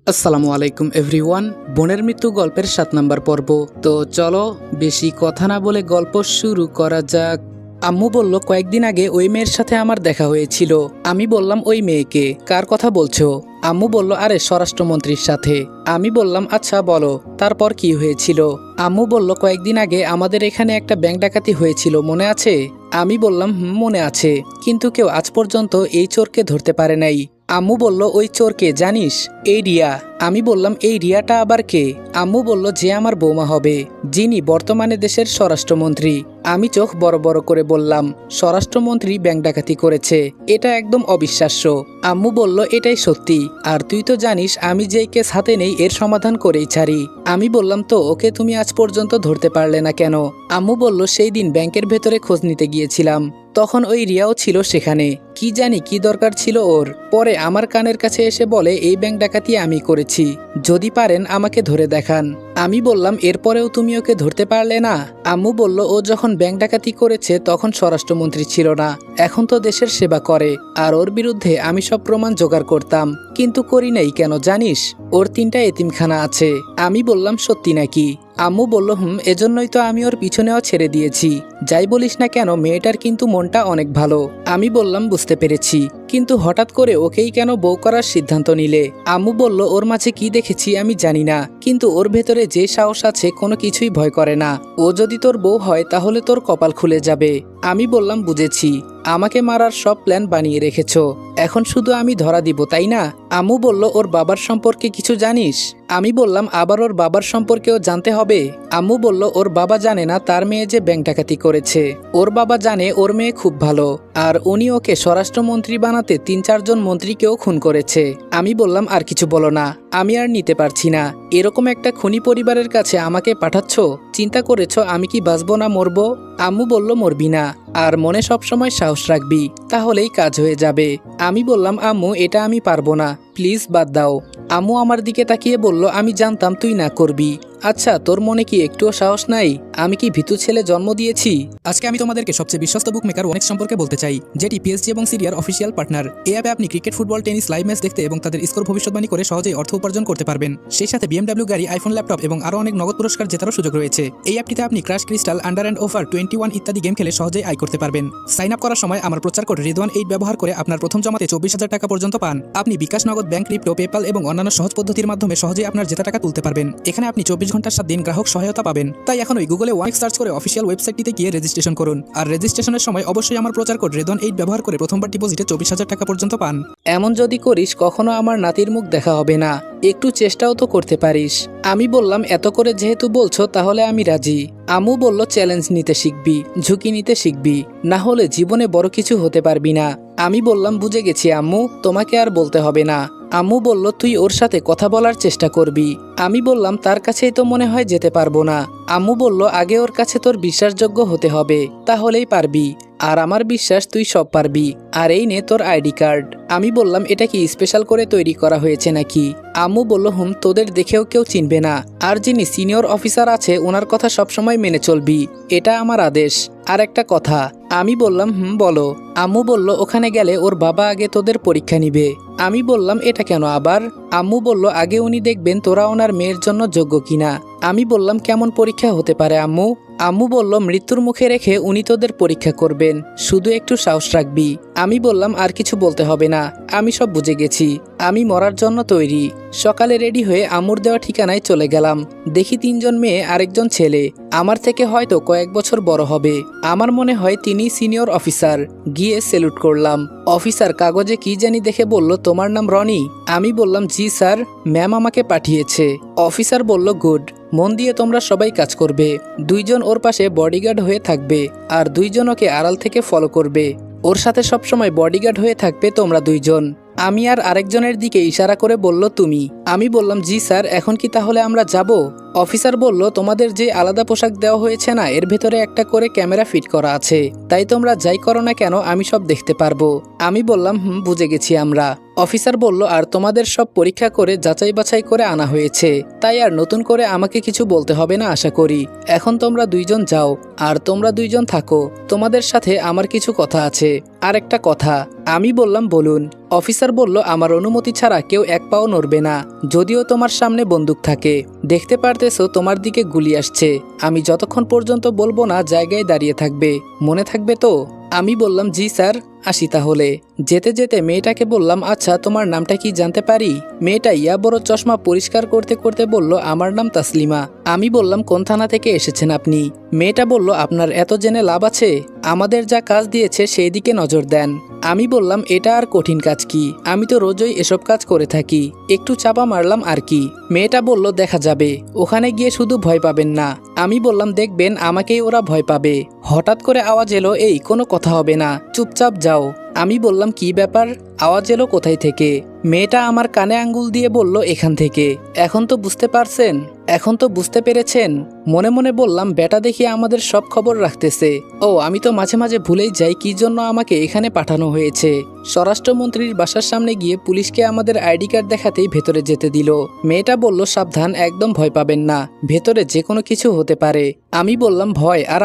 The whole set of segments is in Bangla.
আসসালামু আলাইকুম এভরিওয়ান। বোনের মৃত্যু গল্পের 7 নম্বর পর্ব। তো চলো বেশি কথা না বলে গল্প শুরু করা যাক। আম্মু বলল, কয়েকদিন আগে ওই মেয়ের সাথে আমার দেখা হয়েছিল। আমি বললাম, ওই মেয়েকে? কার কথা বলছো? আম্মু বলল, আরে স্বরাষ্ট্রমন্ত্রীর সাথে। আমি বললাম, আচ্ছা বলো, তারপর কি হয়েছিল? আম্মু বলল, কয়েকদিন আগে আমাদের এখানে একটা ব্যাংক ডাকাতি হয়েছিল, মনে আছে? আমি বললাম, মনে আছে, কিন্তু কেউ আজ পর্যন্ত এই চোরকে ধরতে পারে নাই। আম্মু বলল, ওই চোরকে জানিস? এই রিয়া। আমি বললাম, এই রিয়াটা আবার কে? আম্মু বলল, যে আমার বৌমা হবে, যিনি বর্তমানে দেশের স্বরাষ্ট্রমন্ত্রী। আমি চোখ বড় বড় করে বললাম, স্বরাষ্ট্রমন্ত্রী ব্যাংক ডাকাতি করেছে? এটা একদম অবিশ্বাস্য। আম্মু বলল, এটাই সত্যি, আর তুই তো জানিস আমি যেই কেস হাতে নেই এর সমাধান করেই ছাড়ি। আমি বললাম, তো ওকে তুমি আজ পর্যন্ত ধরতে পারলে না কেন? আম্মু বলল, সেই দিন ব্যাংকের ভেতরে খোঁজ নিতে গিয়েছিলাম, তখন ওই রিয়াও ছিল সেখানে। কি জানি কি দরকার ছিল ওর। পরে আমার কানের কাছে এসে বলে, এই ব্যাংক ডাকাতি আমি করেছি, যদি পারেন আমাকে ধরে দেখান। আমি বললাম, এরপরেও তুমি ওকে ধরতে পারলে না? আম্মু বলল, ও যখন ব্যাংক ডাকাতি করেছে তখন স্বরাষ্ট্রমন্ত্রী ছিল না, এখন তো দেশের সেবা করে, আর ওর বিরুদ্ধে আমি সব প্রমাণ জোগাড় করতাম, কিন্তু করি নাই কেন জানিস? ওর 3টা এতিমখানা আছে। আমি বললাম, সত্যি নাকি? আম্মু বলল, এজন্যই তো আমি ওর পিছনেও ছেড়ে দিয়েছি। যাই বলিস না কেন, মেয়েটার কিন্তু মনটা অনেক ভালো। আমি বললাম, বুঝতে পেরেছি, কিন্তু হঠাৎ করে ওকেই কেন বউ করার সিদ্ধান্ত নিলে? আম্মু বলল, ওর মাঝে কি দেখেছি আমি জানি না, কিন্তু ওর ভেতরে যে সাহস আছে কোনো কিছুই ভয় করে না। ও যদি তোর বউ হয় তাহলে তোর কপাল খুলে যাবে। আমি বললাম, বুঝেছি, আমাকে মারার সব প্ল্যান বানিয়ে রেখেছো, এখন শুধু আমি ধরা দিব, তাই না? আম্মু বলল, ওর বাবার সম্পর্কে কিছু জানিস? আমি বললাম, আবার ওর বাবার সম্পর্কেও জানতে হবে? আম্মু বলল, ওর বাবা জানে না তার মেয়ে যে ব্যাংক ডাকাতি করেছে। ওর বাবা জানে ওর মেয়ে খুব ভালো, আর উনি ওকে স্বরাষ্ট্রমন্ত্রী বানাতে 3-4 জন মন্ত্রীকেও খুন করেছে। আমি বললাম, আর কিছু বলো না, আমি আর নিতে পারছি না। এরকম একটা খুনি পরিবারের কাছে আমাকে পাঠাচ্ছ? চিন্তা করেছ আমি কি বাঁচবো না মরবো? আম্মু বলল, মরবি না, আর মনে সবসময় সাহস রাখবি, তাহলেই কাজ হয়ে যাবে। আমি বললাম, আম্মু এটা আমি পারবো না, প্লিজ বাদ দাও। আম্মু আমার দিকে তাকিয়ে বলল, আমি জানতাম তুই না করবি। আচ্ছা, তোর মনে কি একটুও সাহস নাই? আমি কি ভীতু ছেলে জন্ম দিয়েছি? আজকে আমি তোমাদেরকে সবচেয়ে বিশ্বস্ত বুক মেকার ওনেক্স সম্পর্কে বলতে চাই, যেটি পিএসজি এবং সিরিয়ার অফিসিয়াল পার্টনার। এই অ্যাপে আপনি cricket, football, tennis live match দেখতে এবং তাদের স্কোর ভবিষ্যৎবাণী করে সহজেই অর্থ উপার্জন করতে পারবেন। সেই সাথে বিএমডব্লিউ গাড়ি, আইফোন, ল্যাপটপ এবং আরও অনেক নগদ পুরস্কার জেতারও সুযোগ রয়েছে। এই অ্যাপটিতে আপনি crash, crystal, under and over 21 ইত্যাদি গেম খেলে সহজেই আয় করতে পারবেন। সাইন আপ করার সময় আমার প্রচার কোড রিদওয়ান8 ব্যবহার করে আপনার প্রথম জমাতে 24,000 টাকা পর্যন্ত পান। আপনি বিকাশ, নগদ, ব্যাংক, ক্রিপ্টো, পেপাল এবং অন্যান্য সহজ পদ্ধতির মাধ্যমে সহজেই আপনার জেতা টাকা তুলতে পারবেন। এখানে আপনি 24 ঘন্টার 7 দিন গ্রাহক সহায়তা পাবেন। তাই এখন ওই গুগলে ওয়ানেক্স সার্চ করে অফিসিয়াল ওয়েবসাইটটিতে গিয়ে রেজিস্ট্রেশন করুন, আর রেজিস্ট্রেশনের সময় অবশ্যই আমার প্রচার কোড রিদওয়ান8 ব্যবহার করে প্রথমবার ডিপোজিটে 24,000 টাকা পর্যন্ত পান। এমন যদি করিস কখনো আমার নাতির মুখ দেখা হবে না, একটু চেষ্টাও তো করতে পারিস। আমি বললাম, এত করে যেহেতু বলছো তাহলে আমি রাজি। আম্মু বলল, চ্যালেঞ্জ নিতে শিখবি, ঝুঁকি নিতে শিখবি, না হলে জীবনে বড় কিছু হতে পারবি না। আমি বললাম, বুঝে গেছি আম্মু, তোমাকে আর বলতে হবে না। আম্মু বলল, তুই ওর সাথে কথা বলার চেষ্টা করবি। আমি বললাম, তার কাছেই তো মনে হয় যেতে পারবো না। আম্মু বলল, আগে ওর কাছে তোর বিশ্বাসযোগ্য হতে হবে, তাহলেই পারবি, আর আমার বিশ্বাস তুই সব পারবি। আর এই নে তোর আইডি কার্ড। আমি বললাম, এটা কি স্পেশাল করে তৈরি করা হয়েছে নাকি? আম্মু বলল, তোদের দেখেও কেউ চিনবে না, আর যিনি সিনিয়র অফিসার আছে ওনার কথা সবসময় মেনে চলবি, এটা আমার আদেশ। আর একটা কথা। আমি বললাম, বলো। আম্মু বলল, ওখানে গেলে ওর বাবা আগে তোদের পরীক্ষা নিবে। আমি বললাম, এটা কেন আবার? আম্মু বলল, আগে উনি দেখবেন তোরা ওনার মেয়ের জন্য যোগ্য কিনা। আমি বললাম, কেমন পরীক্ষা হতে পারে আম্মু? আম্মু বলল, মৃত্যুর মুখে রেখে উনি তোদের পরীক্ষা করবেন, শুধু একটু সাহস রাখবি। আমি বললাম, আর কিছু বলতে হবে না, আমি সব বুঝে গেছি, আমি মরার জন্য তৈরি। সকালে রেডি হয়ে আম্মুর দেওয়া ঠিকানায় চলে গেলাম। দেখি 3 জন মেয়ে, আরেকজন ছেলে, আমার থেকে হয়তো কয়েক বছর বড় হবে। আমার মনে হয় তিনি সিনিয়র অফিসার। গিয়ে স্যালুট করলাম। অফিসার কাগজে কি জানি দেখে বলল, তোমার নাম রনি? আমি বললাম, জি স্যার, ম্যাম আমাকে পাঠিয়েছে। অফিসার বলল, গুড, মন দিয়ে তোমরা সবাই কাজ করবে। 2 জন ওর পাশে বডিগার্ড হয়ে থাকবে, আর 2 জন ওকে আড়াল থেকে ফলো করবে। ওর সাথে সবসময় বডিগার্ড হয়ে থাকবে তোমরা 2 জন। আমি আর আরেকজনের দিকে ইশারা করে বলল, তুমি। আমি বললাম, জি স্যার, এখন কি তাহলে আমরা যাব? অফিসার বলল, তোমাদের যে আলাদা পোশাক দেওয়া হয়েছে না, এর ভেতরে একটা করে ক্যামেরা ফিট করা আছে, তাই তোমরা যাই করো না কেন আমি সব দেখতে পারবো। আমি বললাম, বুঝে গেছি আমরা। অফিসার বলল, আর তোমাদের সব পরীক্ষা করে যাচাই বাছাই করে আনা হয়েছে, তাই আর নতুন করে আমাকে কিছু বলতে হবে না আশা করি। এখন তোমরা দুইজন যাও, আর তোমরা দুইজন থাকো, তোমাদের সাথে আমার কিছু কথা আছে। আর একটা কথা। আমি বললাম, বলুন। অফিসার বলল, আমার অনুমতি ছাড়া কেউ এক পাও নড়বে না, যদিও তোমার সামনে বন্দুক থাকে। দেখতে পারতেছো তোমার দিকে গুলি আসছে। আমি যতক্ষণ পর্যন্ত বলবো না জায়গায় দাঁড়িয়ে থাকবে, মনে থাকবে তো? আমি বললাম, জি স্যার। আসি তাহলে। যেতে যেতে মেয়েটাকে বললাম, আচ্ছা তোমার নামটা কি জানতে পারি? মেয়েটা ইয়া বড় চশমা পরিষ্কার করতে করতে বলল, আমার নাম তাসলিমা। আমি বললাম, কোন থানা থেকে এসেছেন আপনি? মেয়েটা বলল, আপনার এত জেনে লাভ আছে, আমাদের যা কাজ দিয়েছে সেই দিকে নজর দেন। আমি বললাম, এটা আর কঠিন কাজ কি, আমি তো রোজই এসব কাজ করে থাকি, একটু চাপা মারলাম আর কি। মেয়েটা বলল, দেখা যাবে, ওখানে গিয়ে শুধু ভয় পাবেন না। আমি বললাম, দেখবেন আমাকেই ওরা ভয় পাবে। হঠাৎ করে আওয়াজ এলো, এই কোনো কথা হবে না, চুপচাপ যাও। আমি বললাম, কি ব্যাপার? আওয়াজ এলো কোথায় থেকে? মেয়েটা আমার কানে আঙ্গুল দিয়ে বলল, এখান থেকে। এখন তো বুঝতে পারছেন? এখন তো বুঝতে পেরেছেন? মনে মনে বললাম, বেটা দেখি আমাদের সব খবর রাখতেছে। ও, আমি তো মাঝে মাঝে ভুলেই যাই কি জন্য আমাকে এখানে পাঠানো হয়েছে। স্বরাষ্ট্রমন্ত্রীর বাসার সামনে গিয়ে পুলিশকে আমাদের আইডি কার্ড দেখাতেই ভেতরে যেতে দিল। মেয়েটা বলল, সাবধান, একদম ভয় পাবেন না, ভেতরে যে কোনো কিছু হতে পারে। আমি বললাম, ভয়? আর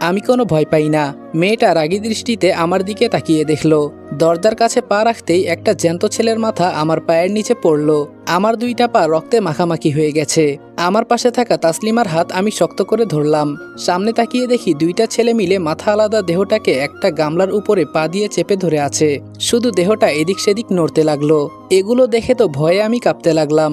আমি কোনো ভয় পাই না। মেয়েটা রাগী দৃষ্টিতে আমার দিকে তাকিয়ে দেখলো। দরজার কাছে পা রাখতেই একটা জ্যান্ত ছেলের মাথা আমার পায়ের নিচে পড়ল। আমার দুইটা পা রক্তে মাখামাখি হয়ে গেছে। আমার পাশে থাকা তাসলিমার হাত আমি শক্ত করে ধরলাম। সামনে তাকিয়ে দেখি দুইটা ছেলে মিলে মাথা আলাদা দেহটাকে একটা গামলার উপরে পা দিয়ে চেপে ধরে আছে। শুধু দেহটা এদিক সেদিক নড়তে লাগলো। এগুলো দেখে তো ভয়ে আমি কাঁপতে লাগলাম।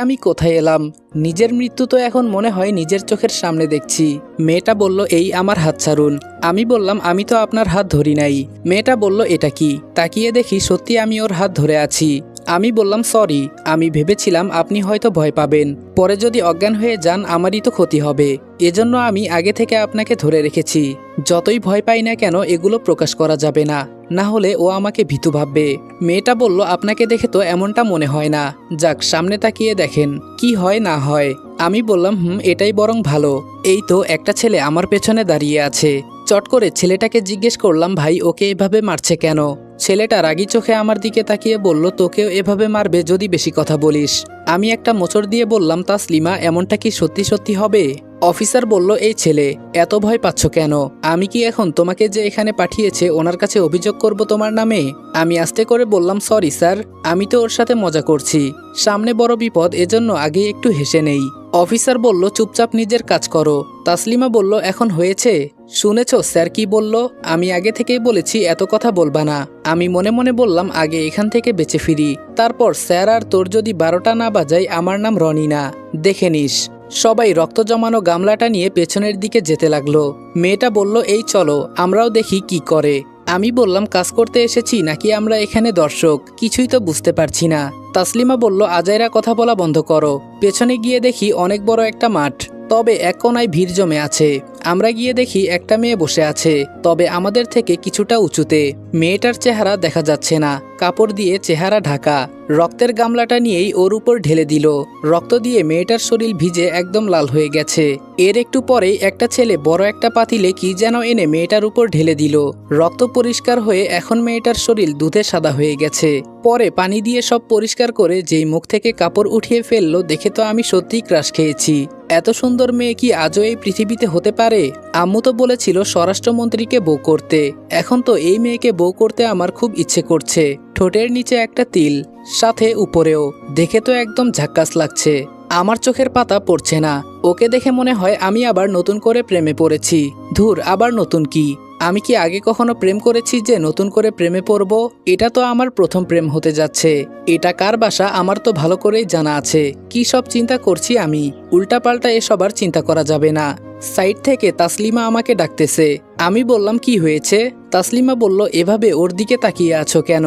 আমি কোথায় এলাম? নিজের মৃত্যু তো এখন মনে হয় নিজের চোখের সামনে দেখছি। মেয়েটা বলল, এই আমার হাত ছাড়ুন। আমি বললাম, আমি তো আপনার হাত ধরি নাই। মেয়েটা বলল, এটা কি? তাকিয়ে দেখি সত্যি আমি ওর হাত ধরে আছি। আমি বললাম, সরি, আমি ভেবেছিলাম আপনি হয়তো ভয় পাবেন, পরে যদি অজ্ঞান হয়ে যান আমারই তো ক্ষতি হবে, এজন্য আমি আগে থেকে আপনাকে ধরে রেখেছি। যতই ভয় পাই না কেন এগুলো প্রকাশ করা যাবে না, না হলে ও আমাকে ভীতু ভাববে। মেয়েটা বলল, আপনাকে দেখে তো এমনটা মনে হয় না, যাক সামনে তাকিয়ে দেখেন কি হয় না হয়। আমি বললাম, এটাই বরং ভালো। এই তো একটা ছেলে আমার পেছনে দাঁড়িয়ে আছে। চট করে ছেলেটাকে জিজ্ঞেস করলাম, ভাই ওকে এভাবে মারছে কেন? ছেলেটা রাগী চোখে আমার দিকে তাকিয়ে বলল, তোকেও এভাবে মারবে যদি বেশি কথা বলিস। আমি একটা মোচড় দিয়ে বললাম, তাসলিমা এমনটা কি সত্যি সত্যি হবে? অফিসার বলল, এই ছেলে এত ভয় পাচ্ছ কেন? আমি কি এখন তোমাকে যে এখানে পাঠিয়েছে ওনার কাছে অভিযোগ করব তোমার নামে? আমি আস্তে করে বললাম, সরি স্যার, আমি তো ওর সাথে মজা করছি, সামনে বড় বিপদ, এজন্য আগে একটু হেসে নেই। অফিসার বলল, চুপচাপ নিজের কাজ করো। তাসলিমা বলল, এখন হয়েছে? শুনেছো স্যার কি বলল? আমি আগে থেকেই বলেছি এত কথা বলবা না। আমি মনে মনে বললাম, আগে এখান থেকে বেঁচে ফিরি, তারপর স্যার আর তোর যদি 12টা না বাজায় আমার নাম রনি না, দেখে নিস। সবাই রক্ত জমানো গামলাটা নিয়ে পেছনের দিকে যেতে লাগলো। মেয়েটা বলল, এই চলো আমরাও দেখি কি করে। আমি বললাম, কাজ করতে এসেছি নাকি আমরা এখানে দর্শক, কিছুই তো বুঝতে পারছি না। তাসলিমা বলল, আজাইরা কথা বলা বন্ধ করো। পেছনে গিয়ে দেখি অনেক বড় একটা মাঠ, তবে এক কোনায় ভিড় জমে আছে। আমরা গিয়ে দেখি একটা মেয়ে বসে আছে, তবে আমাদের থেকে কিছুটা উঁচুতে। মেয়েটার চেহারা দেখা যাচ্ছে না, কাপড় দিয়ে চেহারা ঢাকা। রক্তের গামলাটা নিয়েই ওর উপর ঢেলে দিল। রক্ত দিয়ে মেয়েটার শরীর ভিজে একদম লাল হয়ে গেছে। এর একটু পরেই একটা ছেলে বড় একটা পাতিলে কি যেন এনে মেয়েটার উপর ঢেলে দিল। রক্ত পরিষ্কার হয়ে এখন মেয়েটার শরীর দুধে সাদা হয়ে গেছে। পরে পানি দিয়ে সব পরিষ্কার করে যেই মুখ থেকে কাপড় উঠিয়ে ফেললো, দেখে তো আমি সত্যিই ক্রাশ খেয়েছি। এত সুন্দর মেয়ে কি আজও এই পৃথিবীতে হতে পারে? আম্মু তো বলেছিল স্বরাষ্ট্রমন্ত্রীকে বউ করতে, এখন তো এই মেয়েকে বউ করতে আমার খুব ইচ্ছে করছে। ঠোঁটের নিচে একটা তিল, সাথে উপরেও, দেখে তো একদম ঝাক্কাস লাগছে। আমার চোখের পাতা পড়ছে না। ওকে দেখে মনে হয় আমি আবার নতুন করে প্রেমে পড়েছি। ধুর, আবার নতুন কি? আমি কি আগে কখনো প্রেম করেছি যে নতুন করে প্রেমে পড়ব? এটা তো আমার প্রথম প্রেম হতে যাচ্ছে। এটা কার বাসা আমার তো ভালো করেই জানা আছে। কি সব চিন্তা করছি আমি, উল্টাপাল্টা এসব আর চিন্তা করা যাবে না। সাইড থেকে তাসলিমা আমাকে ডাকতেছে। আমি বললাম, কি হয়েছে? তাসলিমা বলল, এভাবে ওর দিকে তাকিয়ে আছো কেন?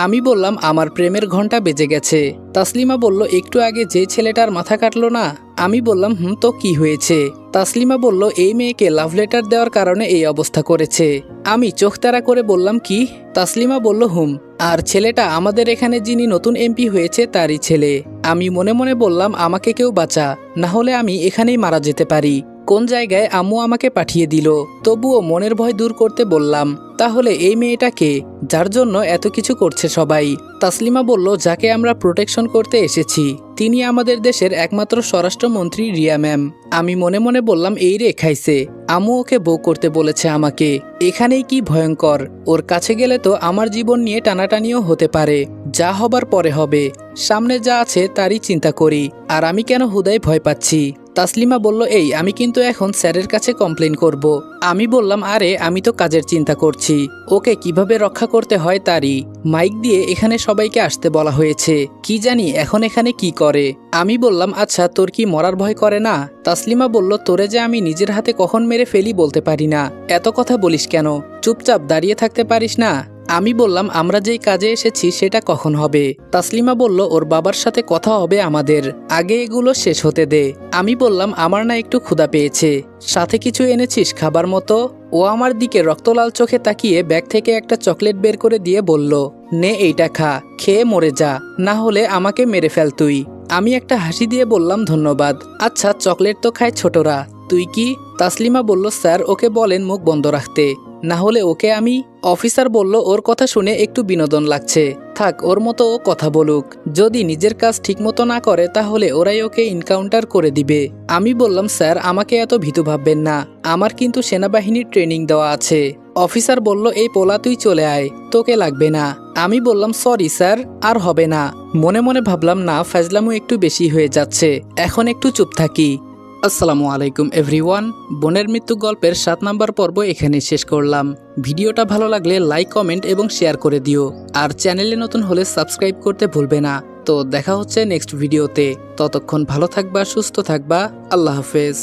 আমি বললাম, আমার প্রেমের ঘন্টা বেজে গেছে। তাসলিমা বলল, একটু আগে যে ছেলেটার মাথা কাটলো না? আমি বললাম, তো কি হয়েছে? তাসলিমা বলল, এই মেয়েকে লাভ লেটার দেওয়ার কারণে এই অবস্থা করেছে। আমি চোখ তাড়া করে বললাম, কি? তাসলিমা বলল, আর ছেলেটা আমাদের এখানে যিনি নতুন এমপি হয়েছে তারই ছেলে। আমি মনে মনে বললাম, আমাকে কেউ বাঁচা, না হলে আমি এখানেই মারা যেতে পারি। কোন জায়গায় আম্মু আমাকে পাঠিয়ে দিল। তবুও মনের ভয় দূর করতে বললাম, তাহলে এই মেয়েটাকে যার জন্য এত কিছু করছে সবাই। তাসলিমা বলল, যাকে আমরা প্রোটেকশন করতে এসেছি তিনি আমাদের দেশের একমাত্র স্বরাষ্ট্রমন্ত্রী রিয়া ম্যাম। আমি মনে মনে বললাম, এই রে খাইছে, আম্মু ওকে বউ করতে বলেছে আমাকে। এখানেই কি ভয়ঙ্কর, ওর কাছে গেলে তো আমার জীবন নিয়ে টানাটানিও হতে পারে। যা হবার পরে হবে, সামনে যা আছে তারই চিন্তা করি। আর আমি কেন হুদায় ভয় পাচ্ছি? তাসলিমা বলল, এই আমি কিন্তু এখন স্যারের কাছে কমপ্লেন করব। আমি বললাম, আরে আমি তো কাজের চিন্তা করছি, ওকে কিভাবে রক্ষা করতে হয় তারই। মাইক দিয়ে এখানে সবাইকে আসতে বলা হয়েছে, কি জানি এখন এখানে কি করে। আমি বললাম, আচ্ছা তোর কি মরার ভয় করে না? তাসলিমা বলল, তোরে যে আমি নিজের হাতে কখন মেরে ফেলি বলতে পারি না, এত কথা বলিস কেন? চুপচাপ দাঁড়িয়ে থাকতে পারিস না? আমি বললাম, আমরা যেই কাজে এসেছি সেটা কখন হবে? তাসলিমা বলল, ওর বাবার সাথে কথা হবে আমাদের, আগে এগুলো শেষ হতে দে। আমি বললাম, আমার না একটু ক্ষুধা পেয়েছে, সাথে কিছু এনেছিস খাবার মতো? ও আমার দিকে রক্তলাল চোখে তাকিয়ে ব্যাগ থেকে একটা চকলেট বের করে দিয়ে বলল, নে এইটা খা, খেয়ে মরে যা, না হলে আমাকে মেরে ফেল তুই। আমি একটা হাসি দিয়ে বললাম, ধন্যবাদ। আচ্ছা চকলেট তো খায় ছোটরা, তুই কি? তাসলিমা বলল, স্যার ওকে বলেন মুখ বন্ধ রাখতে, না হলে ওকে আমি। অফিসার বলল, ওর কথা শুনে একটু বিনোদন লাগছে, থাক ওর মতো ও কথা বলুক, যদি নিজের কাজ ঠিকমতো না করে তাহলে ওরাই ওকে এনকাউন্টার করে দিবে। আমি বললাম, স্যার আমাকে এত ভীতু ভাববেন না, আমার কিন্তু সেনাবাহিনীর ট্রেনিং দেওয়া আছে। অফিসার বলল, এই পোলা তুই চলে আয়, তোকে লাগবে না। আমি বললাম, সরি স্যার, আর হবে না। মনে মনে ভাবলাম, না ফাজলামু একটু বেশি হয়ে যাচ্ছে, এখন একটু চুপ থাকি। আসসালামু আলাইকুম এভরিওয়ান, বোনের মৃত্যু গল্পের 7 নম্বর পর্ব এখানে শেষ করলাম। ভিডিওটা ভালো লাগলে লাইক, কমেন্ট এবং শেয়ার করে দিও। আর চ্যানেলে নতুন হলে সাবস্ক্রাইব করতে ভুলবে না। তো দেখা হচ্ছে নেক্সট ভিডিওতে, ততক্ষণ ভালো থাকবা, সুস্থ থাকবা, আল্লাহ হাফেজ।